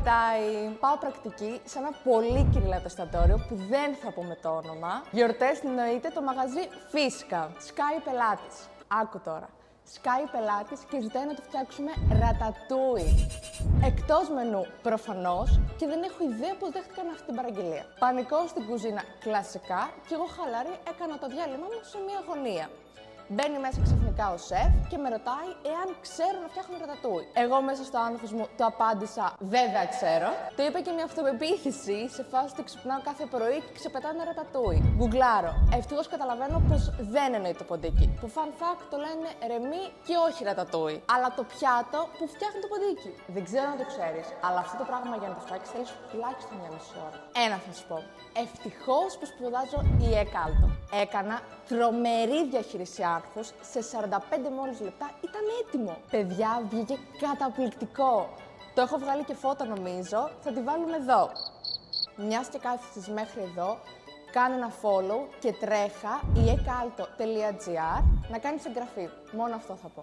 time! Πάω πρακτική σε ένα πολύ κυριλάτο εστιατόριο που δεν θα πούμε το όνομα. Γιορτές εννοείται το μαγαζί Φίσκα. Σκάει πελάτης. Άκου τώρα. Σκάει πελάτης και ζητάει να του φτιάξουμε ρατατούι. Εκτός μενού προφανώς και δεν έχω ιδέα πώς δέχτηκαν αυτή την παραγγελία. Πανικό στην κουζίνα κλασικά και εγώ χαλαρή έκανα το διάλειμμα μου σε μια γωνία. Μπαίνει μέσα ξαφνικά ο σεφ και με ρωτάει εάν ξέρω να φτιάχνω ρατατούι. Εγώ μέσα στο άγχος μου το απάντησα βέβαια ξέρω. Το είπα και με αυτοπεποίθηση σε φάση ότι ξυπνάω κάθε πρωί και ξεπετάω ένα ρατατούι. Γκουγκλάρω. Ευτυχώς καταλαβαίνω πως δεν εννοεί το ποντίκι. Που fun fact το λένε ρεμί και όχι ρατατούι. Αλλά το πιάτο που φτιάχνει το ποντίκι. Δεν ξέρω αν το ξέρεις, αλλά αυτό το πράγμα για να το φτιάξεις θέλει τουλάχιστον μια μισή ώρα. Ένα θα σου πω. Ευτυχώς που σπουδάζω η ΕΚΑΛΤΟ. Έκανα τρομερή διαχείριση άγχους, σε 45 μόλις λεπτά ήταν έτοιμο. Παιδιά, βγήκε καταπληκτικό. Το έχω βγάλει και φώτο νομίζω, θα τη βάλουμε εδώ. Μιας και κάθεσες μέχρι εδώ, κάνε ένα follow και τρέχα η ekalto.gr να κάνεις εγγραφή. Μόνο αυτό θα πω.